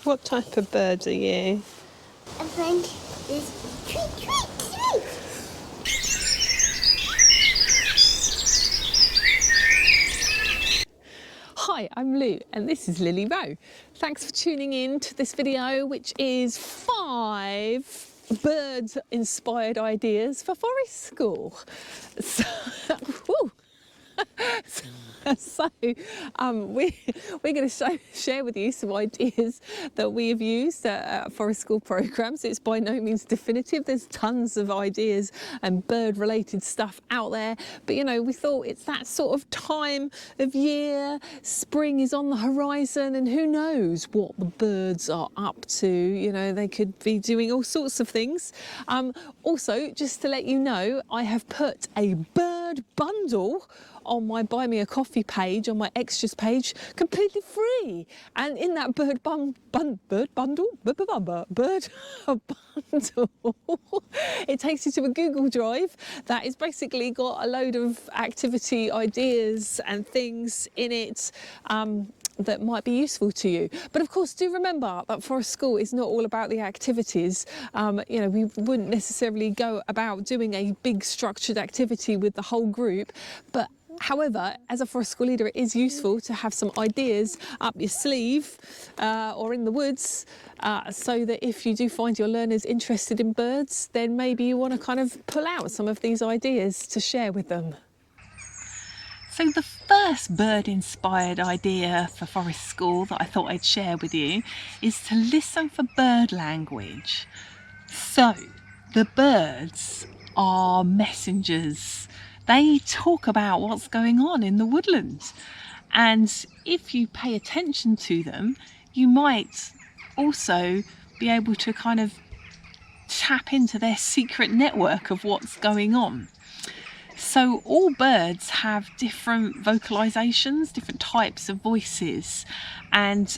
What type of bird are you? A friend is tweet, tweet, tweet. Hi, I'm Lou and this is Lily Rowe. Thanks for tuning in to this video, which is 5 bird-inspired ideas for forest school. So, whew. We're going to share with you some ideas that we have used at forest school programs. It's by no means definitive. There's tons of ideas and bird-related stuff out there, but you know, we thought it's that sort of time of year. Spring is on the horizon, and who knows what the birds are up to. You know, they could be doing all sorts of things. Also, just to let you know, I have put a bird bundle on my Buy Me a Coffee page, on my extras page, completely free. And in that bird bundle, it takes you to a Google Drive that is basically got a load of activity ideas and things in it that might be useful to you. But of course, do remember that forest school is not all about the activities. You know, we wouldn't necessarily go about doing a big structured activity with the whole group, but however, as a forest school leader, it is useful to have some ideas up your sleeve or in the woods, so that if you do find your learners interested in birds, then maybe you want to kind of pull out some of these ideas to share with them. So the first bird-inspired idea for forest school that I thought I'd share with you is to listen for bird language. So the birds are messengers. They talk about what's going on in the woodlands, and if you pay attention to them, you might also be able to kind of tap into their secret network of what's going on. So all birds have different vocalizations, different types of voices, and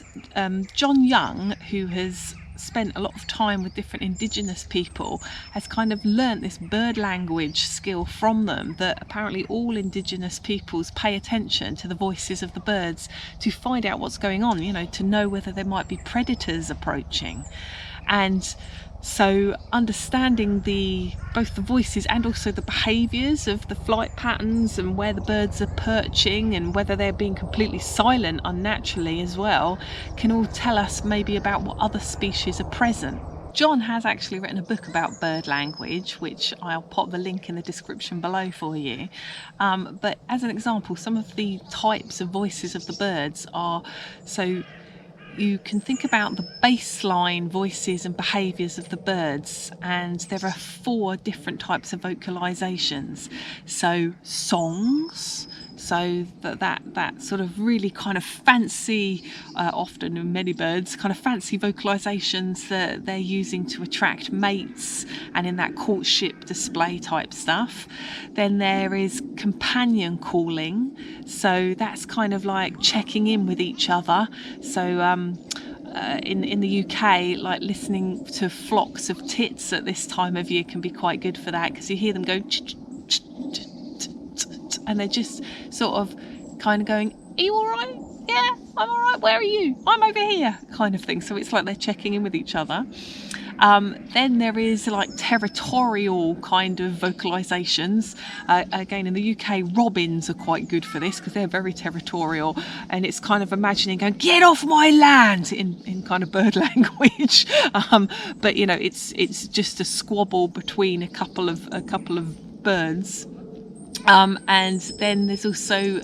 John Young, who has spent a lot of time with different indigenous people, has kind of learnt this bird language skill from them, that apparently all indigenous peoples pay attention to the voices of the birds to find out what's going on, you know, to know whether there might be predators approaching. And so understanding both the voices and also the behaviours of the flight patterns and where the birds are perching and whether they're being completely silent unnaturally as well, can all tell us maybe about what other species are present. John has actually written a book about bird language, which I'll pop the link in the description below for you. But as an example, some of the types of voices of the birds are, so you can think about the baseline voices and behaviours of the birds, and there are 4 different types of vocalisations. So songs, so that sort of really kind of fancy, often in many birds, kind of fancy vocalisations that they're using to attract mates and in that courtship display type stuff. Then there is companion calling, so that's kind of like checking in with each other. So in the UK, like listening to flocks of tits at this time of year can be quite good for that, because you hear them go and they're just sort of kind of going, are you all right? Yeah, I'm all right. Where are you? I'm over here, kind of thing. So it's like they're checking in with each other. Then there is like territorial kind of vocalisations. Again, in the UK, robins are quite good for this because they're very territorial, and it's kind of imagining going, get off my land, in kind of bird language. But you know, it's just a squabble between a couple of birds. And then there's also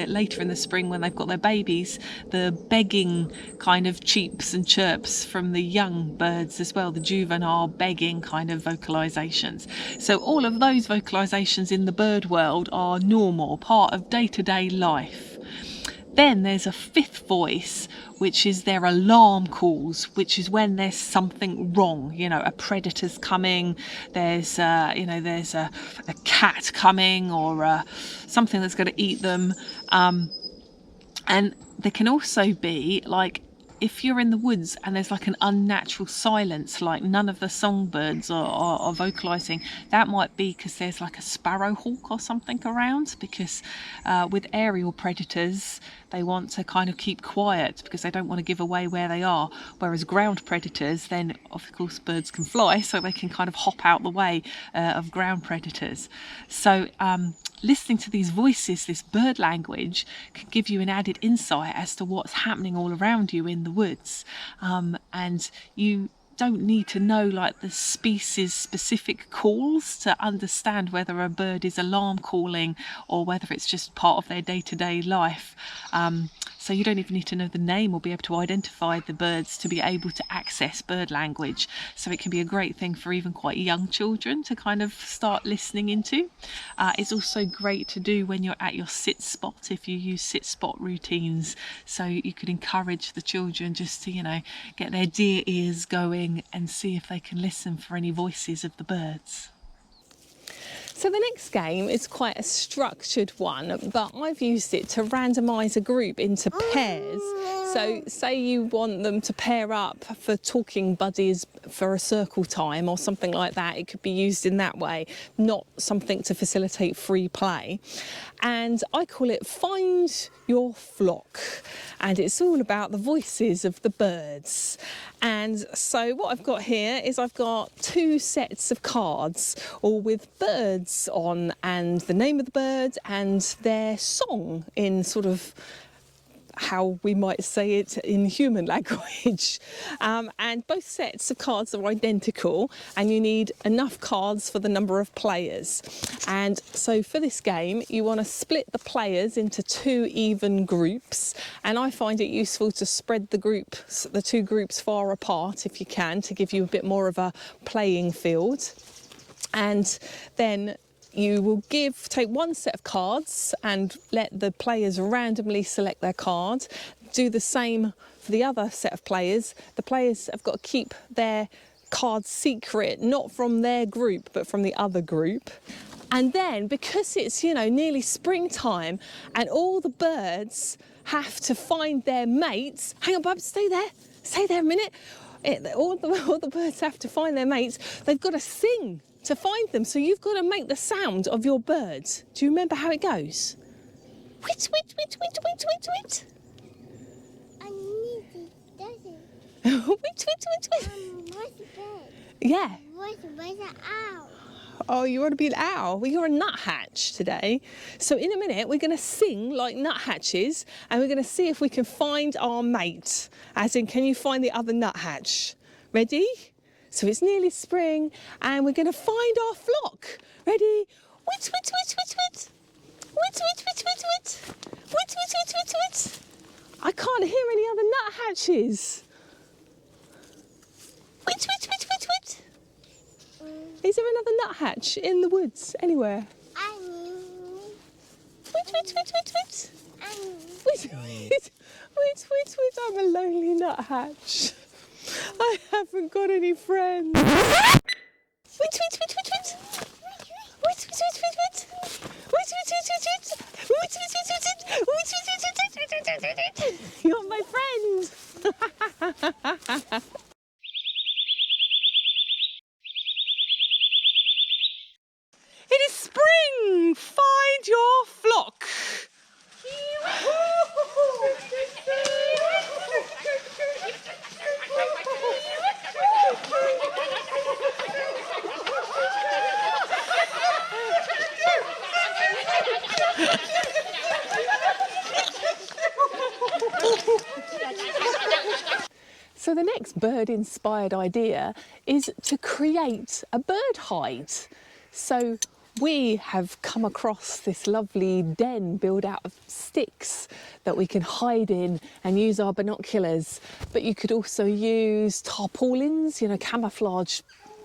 later in the spring, when they've got their babies, the begging kind of cheeps and chirps from the young birds as well, the juvenile begging kind of vocalisations. So all of those vocalisations in the bird world are normal, part of day-to-day life. Then there's a 5th voice, which is their alarm calls, which is when there's something wrong. You know, a predator's coming, there's there's a cat coming, or something that's going to eat them. And there can also be like if you're in the woods and there's like an unnatural silence, like none of the songbirds are vocalizing, that might be because there's like a sparrowhawk or something around, because with aerial predators, they want to kind of keep quiet because they don't want to give away where they are. Whereas ground predators, then of course birds can fly, so they can kind of hop out the way of ground predators. So listening to these voices, this bird language, can give you an added insight as to what's happening all around you in the woods. And you don't need to know like the species specific calls to understand whether a bird is alarm calling or whether it's just part of their day-to-day life. So you don't even need to know the name or be able to identify the birds to be able to access bird language. So it can be a great thing for even quite young children to kind of start listening into. It's also great to do when you're at your sit spot, if you use sit spot routines. So you could encourage the children just to, get their deer ears going and see if they can listen for any voices of the birds. So the next game is quite a structured one, but I've used it to randomise a group into pairs. So say you want them to pair up for talking buddies for a circle time or something like that. It could be used in that way, not something to facilitate free play. And I call it Find Your Flock. And it's all about the voices of the birds. And so what I've got here is I've got 2 sets of cards, all with birds on, and the name of the bird and their song in sort of how we might say it in human language. And both sets of cards are identical, and you need enough cards for the number of players. And so for this game, you want to split the players into 2 even groups, and I find it useful to spread the 2 groups far apart if you can, to give you a bit more of a playing field. And then you will take 1 set of cards and let the players randomly select their card. Do the same for the other set of players. The players have got to keep their cards secret, not from their group, but from the other group. And then, because it's, nearly springtime and all the birds have to find their mates. Hang on, Bub, stay there a minute. All the birds have to find their mates. They've got to sing to find them. So you've got to make the sound of your birds. Do you remember how it goes? Whit, whit, whit, whit, whit, whit, whit. I need it, does it? Whit, whit, whit, whit. What's the bird? Yeah. Where's the owl? Oh, you want to be an owl? Well, you're a nuthatch today. So in a minute, we're going to sing like nuthatches, and we're going to see if we can find our mate. As in, can you find the other nuthatch? Ready? So it's nearly spring, and we're going to find our flock. Ready? Whit, whit, whit, whit, whit. Whit, whit, whit, whit, whit. Whit, whit, whit, whit, whit. I can't hear any other nuthatches. Whit, whit, whit, whit, whit. Is there another nuthatch in the woods anywhere? Whit, whit, whit, whit, whit. Whit, whit, whit, whit, whit. I'm a lonely nuthatch. I haven't got any friends. Whit, whit, whit, whit, whit. Whit, whit, whit, whit, whit. Whit, whit, whit, whit, whit. Whit, whit, whit, whit, whit. Whit, whit, whit, whit, whit, whit. You're my friend. It is spring! Find your flock! So the next bird-inspired idea is to create a bird hide. So we have come across this lovely den built out of sticks that we can hide in and use our binoculars. But you could also use tarpaulins, camouflage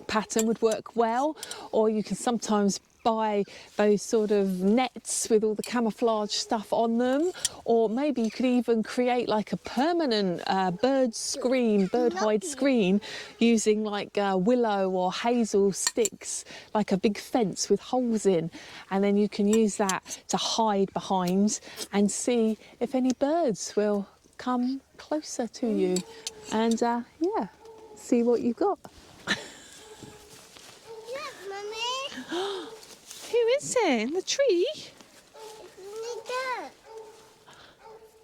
pattern would work well, or you can sometimes buy those sort of nets with all the camouflage stuff on them, or maybe you could even create like a permanent bird hide screen using like willow or hazel sticks, like a big fence with holes in, and then you can use that to hide behind and see if any birds will come closer to you and yeah, see what you've got. Look, Mummy. Who is it in the tree? Look.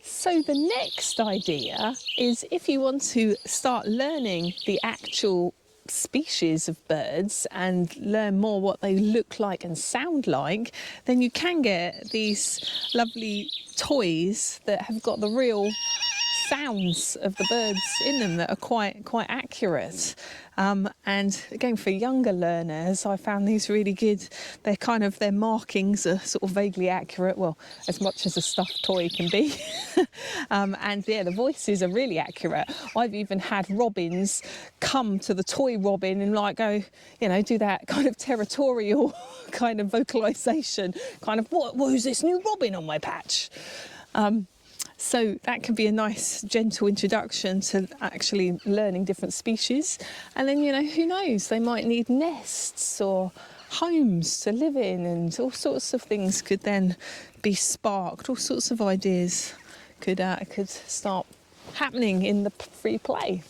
So the next idea is if you want to start learning the actual species of birds and learn more what they look like and sound like, then you can get these lovely toys that have got the real sounds of the birds in them that are quite accurate. And again, for younger learners, I found these really good. Their markings are sort of vaguely accurate, well, as much as a stuffed toy can be. And yeah, the voices are really accurate. I've even had robins come to the toy robin and like go, you know, do that kind of territorial kind of vocalization, kind of, who's this new robin on my patch? So that can be a nice, gentle introduction to actually learning different species. And then, you know, who knows, they might need nests or homes to live in, and all sorts of things could then be sparked. All sorts of ideas could start happening in the free play.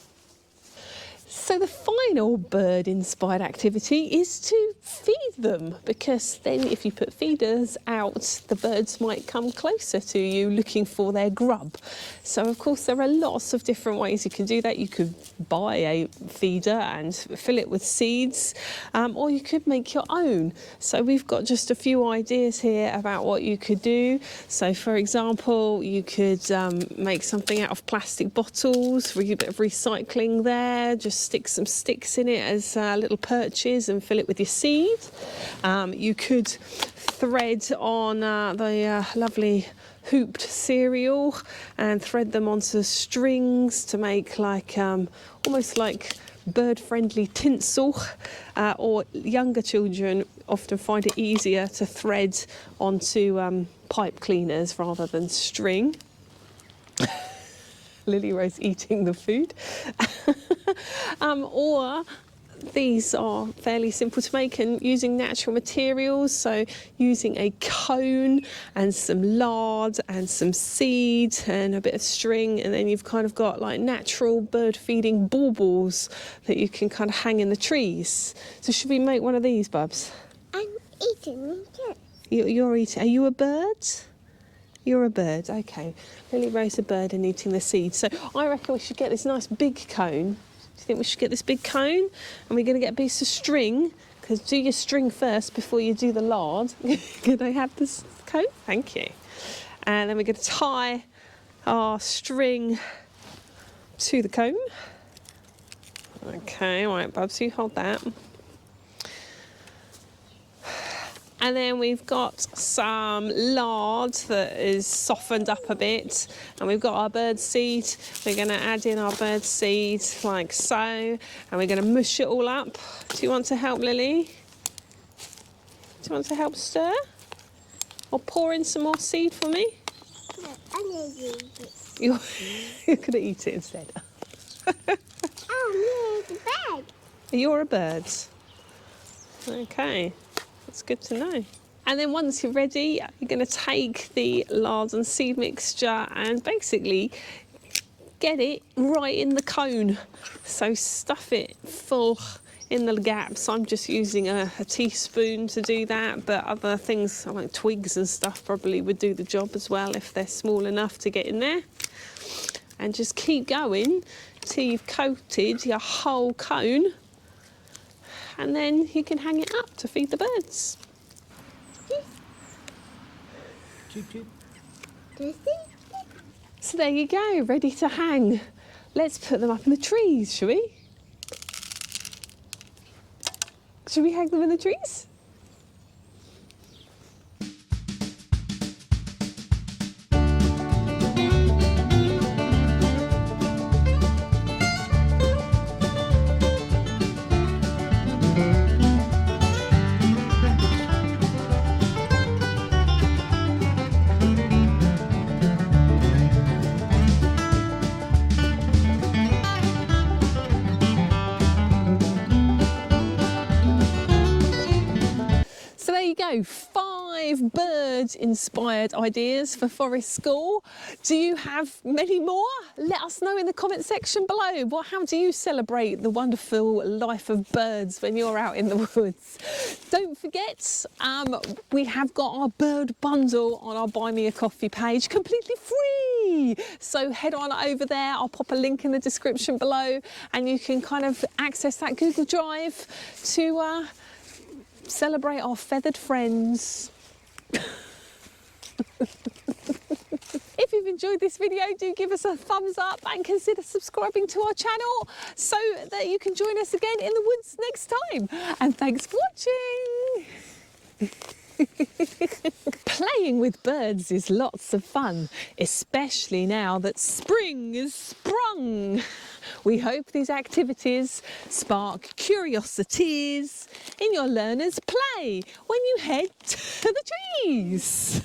So the final bird-inspired activity is to feed them, because then if you put feeders out, the birds might come closer to you looking for their grub. So of course there are lots of different ways you can do that. You could buy a feeder and fill it with seeds, or you could make your own. So we've got just a few ideas here about what you could do. So for example, you could make something out of plastic bottles, a bit of recycling there, just stick some sticks in it as little perches and fill it with your seed. You could thread on the lovely hooped cereal and thread them onto strings to make like almost like bird-friendly tinsel, or younger children often find it easier to thread onto pipe cleaners rather than string. Lily Rose eating the food. Or these are fairly simple to make and using natural materials, so using a cone and some lard and some seed and a bit of string, and then you've kind of got like natural bird feeding baubles that you can kind of hang in the trees. So should we make one of these, Bubs? I'm eating me too. You're eating. Are you a bird? You're a bird, okay. Lily Rose a bird and eating the seeds. So I reckon we should get this nice big cone. Do you think we should get this big cone? And we're going to get a piece of string, because do your string first before you do the lard. Can I have this cone? Thank you. And then we're going to tie our string to the cone. Okay, all right, Bubs, you hold that. And then we've got some lard that is softened up a bit, and we've got our bird seed. We're going to add in our bird seed like so, and we're going to mush it all up. Do you want to help, Lily? Do you want to help stir? Or pour in some more seed for me? No, I'm going to use it. You're going to eat it instead. Oh, no, it's a bag. You're a bird. Okay. It's good to know. And then once you're ready, you're going to take the lard and seed mixture and basically get it right in the cone. So stuff it full in the gaps. I'm just using a teaspoon to do that, but other things like twigs and stuff probably would do the job as well if they're small enough to get in there. And just keep going till you've coated your whole cone. And then you can hang it up to feed the birds. Choop, choop. So there you go, ready to hang. Let's put them up in the trees, shall we? Should we hang them in the trees? So there you go, 5 5 bird-inspired ideas for Forest School. Do you have many more? Let us know in the comment section below. How do you celebrate the wonderful life of birds when you're out in the woods? Don't forget, we have got our bird bundle on our Buy Me a Coffee page, completely free. So head on over there. I'll pop a link in the description below and you can kind of access that Google Drive to celebrate our feathered friends. If you've enjoyed this video, do give us a thumbs up and consider subscribing to our channel so that you can join us again in the woods next time. And thanks for watching. Playing with birds is lots of fun, especially now that spring is sprung. We hope these activities spark curiosities in your learners' play when you head to the trees.